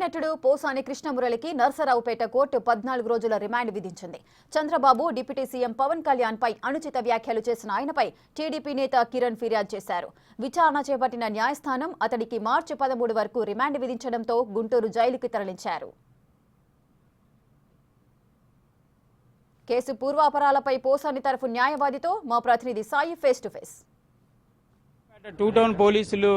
నటుడు పోసాని కృష్ణమురళికి నర్సరావుపేట కోర్టు 14 రోజుల రిమాండ్ విధించింది. చంద్రబాబు డిప్యూటీ సీఎం పవన్ కళ్యాణ్ పై అనుచిత వ్యాఖ్యలు చేసిన ఆయనపై టీడీపీ నేత కిరణ్ ఫిర్యాదు చేశారు. విచారణ చేపట్టిన న్యాయస్థానం అతడికి మార్చి 13 వరకు రిమాండ్ విధించడంతో గుంటూరు జైలుకి తరలించారు. కేసు పూర్వాపరాలపై పోసాని తరఫు న్యాయవాదితో మా ప్రతినిధి Sai face to face. Two town పోలీసులు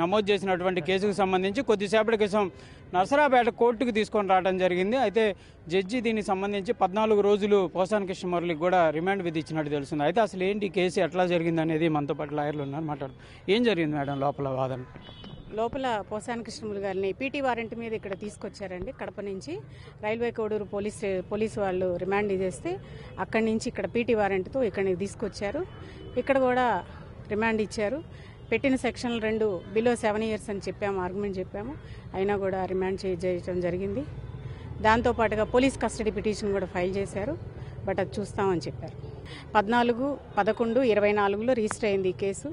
నమోదు చేసినటువంటి కేసుకు సంబంధించి కొద్దిసేపటి క్రితం నర్సరావుపేట కోర్టుకు తీసుకొని రావడం జరిగింది. అయితే జడ్జి దీనికి సంబంధించి 14 రోజులు పోసాని కృష్ణమురళికి కూడా రిమాండ్ విధించినట్టు తెలుస్తుంది. అయితే అసలు ఏంటి కేసు ఎట్లా జరిగింది అనేది మనతో పాటు లాయర్లు ఉన్నారు, మాట్లాడు. ఏం జరిగింది మేడం లోపల వాదన? లోపల పోసాని కృష్ణమురళి గారిని పీటీ వారెంట్ మీద ఇక్కడ తీసుకొచ్చారండి. కడప నుంచి రైల్వే కోడూరు పోలీసు వాళ్ళు రిమాండ్ చేస్తే అక్కడి నుంచి ఇక్కడ పీటీ వారెంట్తో ఇక్కడికి తీసుకొచ్చారు. ఇక్కడ కూడా రిమాండ్ ఇచ్చారు. పెట్టిన సెక్షన్లు 2 బిలో 7 years అని చెప్పాము, ఆర్గ్యుమెంట్ చెప్పాము. అయినా కూడా రిమాండ్ చేయడం జరిగింది. దాంతోపాటుగా పోలీస్ కస్టడీ పిటిషన్ కూడా ఫైల్ చేశారు. బట్ అది చూస్తామని చెప్పారు. 14, 11, 24లో రిజిస్టర్ అయింది ఈ కేసు.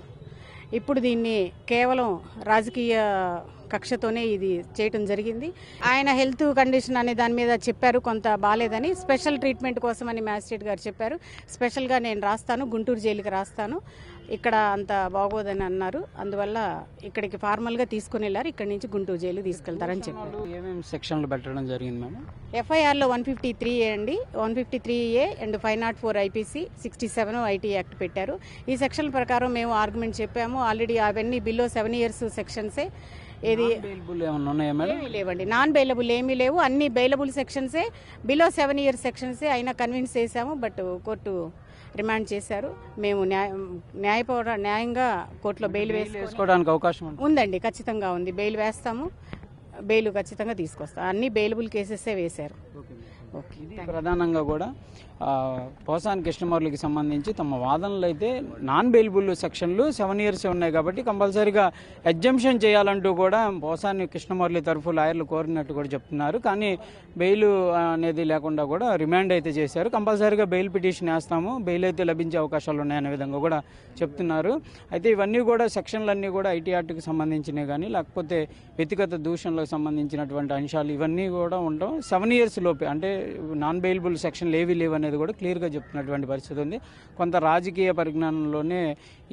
ఇప్పుడు దీన్ని కేవలం రాజకీయ కక్షతోనే ఇది చేయటం జరిగింది. ఆయన హెల్త్ కండిషన్ అనే దాని మీద చెప్పారు, కొంత బాగాలేదని. స్పెషల్ ట్రీట్మెంట్ కోసమని మ్యాజిస్ట్రేట్ గారు చెప్పారు. స్పెషల్గా నేను రాస్తాను, గుంటూరు జైలుకి రాస్తాను, ఇక్కడ అంత బాగోదని అన్నారు. అందువల్ల ఇక్కడికి ఫార్మల్గా తీసుకుని వెళ్ళారు. ఇక్కడి నుంచి గుంటూరు జైలు తీసుకెళ్తారని చెప్పారు. ఏమేమి సెక్షన్లు పెట్టడం జరిగింది మేడం? ఎఫ్ఐఆర్లో 153A అండి, 153A and 504 IPC, 67 IT act పెట్టారు. ఈ సెక్షన్ల ప్రకారం మేము ఆర్గ్యుమెంట్ చెప్పాము. ఆల్రెడీ అవన్నీ బిలో 7 years సెక్షన్సే. ఏది లేవండి, నాన్ బెయిలబుల్ ఏమీ లేవు, అన్ని బెయిలబుల్ సెక్షన్సే, బిలో 7 years సెక్షన్సే. అయినా కన్విన్స్ చేశాము, బట్ కోర్టు రిమాండ్ చేశారు. మేము న్యాయంగా కోర్టులో బెయిల్ వేసుకోవడానికి అవకాశం ఉందండి, ఖచ్చితంగా ఉంది. బెయిల్ వేస్తాము, బెయిల్ ఖచ్చితంగా తీసుకొస్తాం. అన్ని బెయిలబుల్ కేసెసే వేశారు. ప్రధానంగా కూడా పోసాని కృష్ణమురళికి సంబంధించి తమ వాదనలు అయితే నాన్ బెయిలబుల్ సెక్షన్లు 7 years ఉన్నాయి కాబట్టి కంపల్సరీగా ఎగ్జంప్షన్ చేయాలంటూ కూడా పోసాని కృష్ణమురళి తరఫు లాయర్లు కోరినట్టు కూడా చెప్తున్నారు. కానీ బెయిల్ అనేది లేకుండా కూడా రిమాండ్ అయితే చేశారు. కంపల్సరీగా బెయిల్ పిటిషన్ వేస్తాము, బెయిల్ అయితే లభించే అవకాశాలు ఉన్నాయనే విధంగా కూడా చెప్తున్నారు. అయితే ఇవన్నీ కూడా సెక్షన్లన్నీ కూడా IT యాక్ట్కి సంబంధించినవి కానీ లేకపోతే వ్యక్తిగత దూషణలకు సంబంధించినటువంటి అంశాలు ఇవన్నీ కూడా ఉండడం 7 years లోపే, అంటే నాన్ బెయిలబుల్ సెక్షన్లు ఏవి లేవు అనేది కూడా క్లియర్గా చెప్తున్నటువంటి పరిస్థితి ఉంది. కొంత రాజకీయ పరిజ్ఞానంలోనే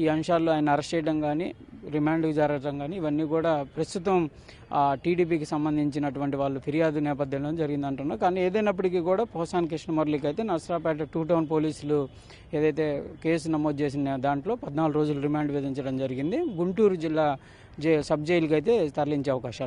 ఈ అంశాల్లో ఆయన అరెస్ట్ చేయడం కానీ రిమాండ్కి జరగడం కానీ ఇవన్నీ కూడా ప్రస్తుతం టీడీపీకి సంబంధించినటువంటి వాళ్ళు ఫిర్యాదు నేపథ్యంలో జరిగింది అంటున్నారు. కానీ ఏదైనప్పటికీ కూడా పోసాని కృష్ణమురళికి అయితే నర్సరావుపేట టూ టౌన్ పోలీసులు ఏదైతే కేసు నమోదు చేసిన దాంట్లో 14 రోజులు రిమాండ్ విధించడం జరిగింది. గుంటూరు జిల్లా సబ్ జైలుకి అయితే తరలించే అవకాశాలు